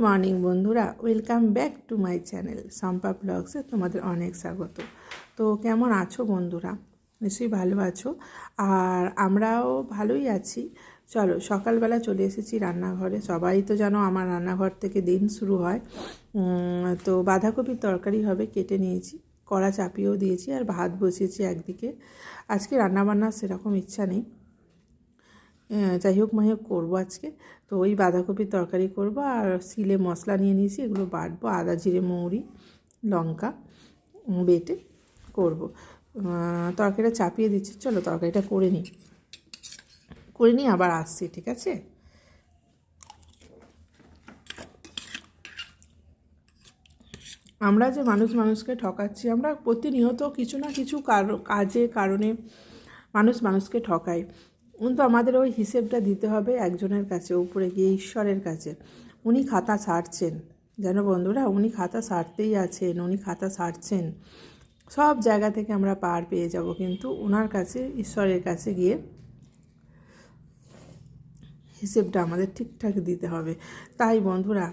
Morning বন্ধুরা, welcome back to my channel Shampa ব্লগসে তোমাদের অনেক স্বাগত। তো কেমন আছো বন্ধুরা? নিশ্চয়ই ভালো আছো, আর আমরাও ভালোই আছি। চলো, সকালবেলা চলে এসেছি রান্নাঘরে। সবাই তো জানো আমার রান্নাঘর থেকে দিন শুরু হয়। তো বাঁধাকপির তরকারি হবে, কেটে নিয়েছি, কড়া চাপিয়েও দিয়েছি, আর ভাত বসিয়েছি একদিকে। আজকে রান্নাবান্নার সেরকম ইচ্ছা নেই, যাই হোক মাই হোক করবো আজকে। তো ওই বাঁধাকপির তরকারি করব, আর সিলে মশলা নিয়ে নিয়েছি, এগুলো বাটবো, আদা জিরে মৌরি লঙ্কা বেটে করব। তরকারিটা চাপিয়ে দিচ্ছি, চলো তরকারিটা করে নিই আবার আসছি, ঠিক আছে? আমরা যে মানুষকে ঠকাচ্ছি, আমরা প্রতিনিয়ত কিছু না কিছু কারণে মানুষকে ঠকাই, কিন্তু আমাদের ওই হিসেবটা দিতে হবে একজনের কাছে, উপরে গিয়ে ঈশ্বরের কাছে। উনি খাতা ছাড়ছেন, জানো বন্ধুরা, উনি খাতা ছাড়তেই আছেন, উনি খাতা ছাড়ছেন। সব জায়গা থেকে আমরা পার পেয়ে যাব, কিন্তু ওনার কাছে, ঈশ্বরের কাছে গিয়ে হিসেবটা আমাদের ঠিকঠাক দিতে হবে। তাই বন্ধুরা,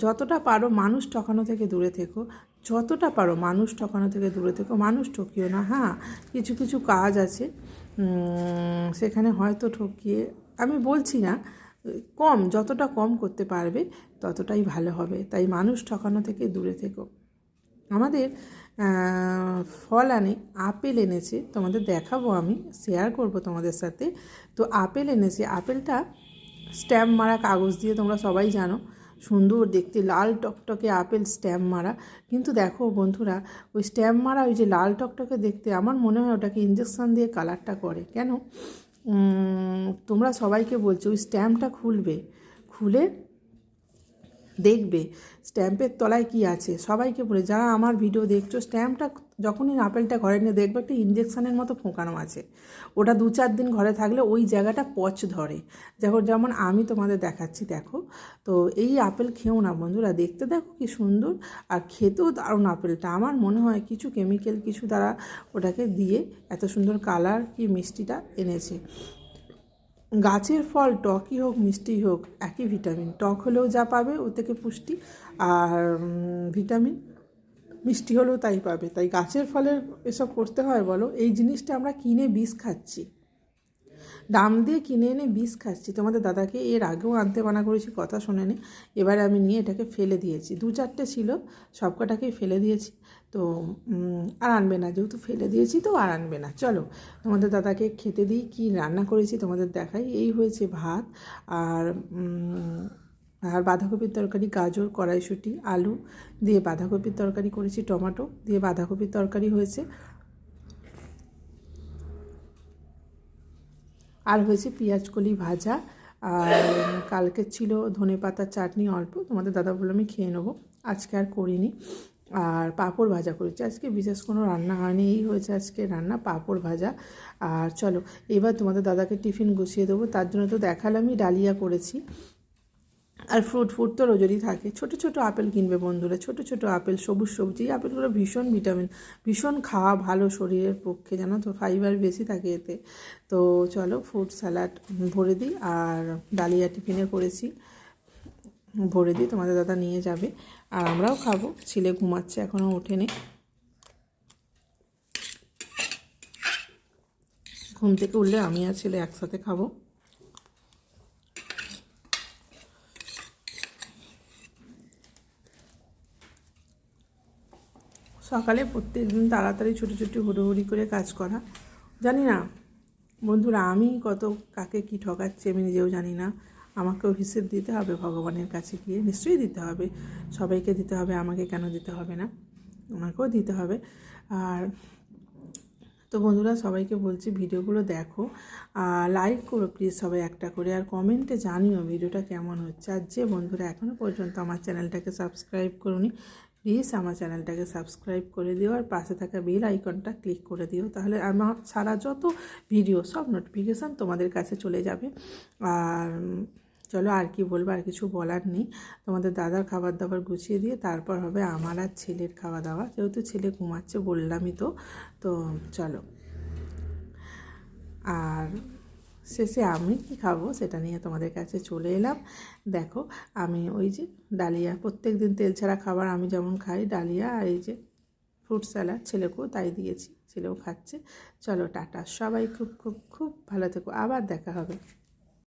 যতটা পারো মানুষ ঠকানো থেকে দূরে থেকো, যতটা পারো মানুষ ঠকানো থেকে দূরে থেকো। মানুষ ঠকিও না। হ্যাঁ, কিছু কিছু কাজ আছে সেখানে হয়তো ঠকিয়ে, আমি বলছি না, যতটা কম করতে পারবে ততটাই ভালো হবে। তাই মানুষ ঠকানো থেকে দূরে থেকো। আমাদের ফল আপেল এনেছে, তোমাদের দেখাবো, আমি শেয়ার করব তোমাদের সাথে। তো আপেল এনেছে, আপেলটা স্ট্যাম্প মারা কাগজ দিয়ে, তোমরা সবাই জানো, সুন্দর দেখতে, লাল টকটকে আপেল স্ট্যাম্প মারা। কিন্তু দেখো বন্ধুরা, ওই স্ট্যাম্প মারা, ওই যে লাল টকটকে দেখতে, আমার মনে হয় ওটাকে ইঞ্জেকশন দিয়ে কালারটা করে। কেন? তোমরা সবাইকে বলছো ওই স্ট্যাম্পটা খুলে দেখবে স্ট্যাম্পের তলায় কি আছে। সবাইকে বলে, যারা আমার ভিডিও দেখছো, স্ট্যাম্পটা যখনই আপেলটা ঘরে নিয়ে দেখবে একটা ইঞ্জেকশনের মতো ফোঁকানো আছে। ওটা 2-4 দিন ঘরে থাকলে ওই জায়গাটা পচ ধরে, যেমন আমি তোমাদের দেখাচ্ছি, দেখো। তো এই আপেল খেও না বন্ধুরা, দেখতে দেখো কি সুন্দর, আর খেতেও দারুণ আপেলটা। আমার মনে হয় কিছু কেমিক্যাল কিছু দ্বারা ওটাকে দিয়ে এত সুন্দর কালার, কি মিষ্টিটা এনেছে। গাছের ফল টকই হোক মিষ্টিই হোক, একই ভিটামিন। টক হলেও যা পাবে ওর থেকে পুষ্টি, আর ভিটামিন মিষ্টি হলেও তাই পাবে। তাই গাছের ফলের এসব করতে হয় বলো? এই জিনিসটা আমরা কিনে বিষ খাচ্ছি, দাম দিয়ে কিনে এনে বিষ খাচ্ছি। তোমাদের দাদাকে এর আগেও আনতে মানা করেছি, কথা শোনেনি। এবারে আমি নিয়ে এটাকে ফেলে দিয়েছি, 2-4টে ছিল, সব কটাকেই ফেলে দিয়েছি। তো আর আনবে না, যেহেতু ফেলে দিয়েছি তো আর আনবে না। চলো তোমাদের দাদাকে খেতে দিই। কি রান্না করেছি তোমাদের দেখাই। এই হয়েছে ভাত, আর আর বাঁধাকপির তরকারি, গাজর, কড়াইশুঁটি, আলু দিয়ে বাঁধাকপির তরকারি করেছি, টমেটো দিয়ে বাঁধাকপির তরকারি হয়েছে, আর হয়েছে পেঁয়াজকলি ভাজা, আর কালকে ছিল ধনেপাতার চাটনি অল্প, তোমাদের দাদা বললো আমি খেয়ে নেবো, আজকে আর করিনি। আর পাঁপড় ভাজা করেছি, আজকে বিশেষ কোনো রান্না হয়নি, এই হয়েছে আজকে রান্না, পাঁপড় ভাজা। আর চলো এবার তোমাদের দাদাকে টিফিন গুছিয়ে দেবো। তার জন্য তো দেখালামই, ডালিয়া করেছি, আর ফ্রুট তো রোজেরই থাকে। ছোট ছোট আপেল কিনবে বন্ধুরা, ছোট ছোট আপেল, সবুজ সবজি। এই আপেলগুলো ভীষণ ভিটামিন, ভীষণ খাওয়া ভালো শরীরের পক্ষে, জানো তো, ফাইবার বেশি থাকে এতে। তো চলো ফ্রুট স্যালাড ভরে দিই, আর ডালিয়া টিফিনে করেছি, ভরে দিই, তোমাদের দাদা নিয়ে যাবে, আর আমরাও খাবো। ছেলে ঘুমাচ্ছে, এখনও ওঠেনি, ঘুম থেকে উঠলে আমি আর ছেলে একসাথে খাবো। সকালে প্রত্যেকদিন তাড়াতাড়ি ছুটি হুড়োহুড়ি করে কাজ করা, জানি না বন্ধুরা আমি কত কাকে কি ঠকাচ্ছি আমি নিজেও জানি না। আমাকেও হিসেব দিতে হবে ভগবানের কাছে গিয়ে, নিশ্চয়ই দিতে হবে, সবাইকে দিতে হবে, আমাকে কেন দিতে হবে না, আমাকেও দিতে হবে। আর তো বন্ধুরা, সবাইকে বলছি ভিডিওগুলো দেখো, লাইক করো প্লিজ সবাই একটা করে, আর কমেন্টে জানিও ভিডিওটা কেমন হচ্ছে। আর যে বন্ধুরা এখনও পর্যন্ত আমার চ্যানেলটাকে সাবস্ক্রাইব করোনি, প্লিজ আমার চ্যানেলটাকে সাবস্ক্রাইব করে দিও, আর পাশে থাকা বেল আইকনটা ক্লিক করে দিও, তাহলে আমার সারা যত ভিডিও সব নোটিফিকেশান তোমাদের কাছে চলে যাবে। আর চলো, আর কি বলবো, আর কিছু বলার নেই। তোমাদের দাদার খাবার দাবার গুছিয়ে দিয়ে তারপর হবে আমার আর ছেলের খাওয়া দাওয়া, যেহেতু ছেলে ঘুমাচ্ছে বললামই তো। তো চলো, আর শেষে আমি কি খাবো সেটা নিয়ে তোমাদের কাছে চলে এলাম। দেখো আমি ওই যে ডালিয়া, প্রত্যেক দিন তেল ছাড়া খাবার আমি যেমন খাই, ডালিয়া আর এই যে ফ্রুট স্যালাড ছেলেকেও তাই দিয়েছি, ছেলেও খাচ্ছে। চলো টাটা, সবাই খুব খুব খুব ভালো থেকো, আবার দেখা হবে।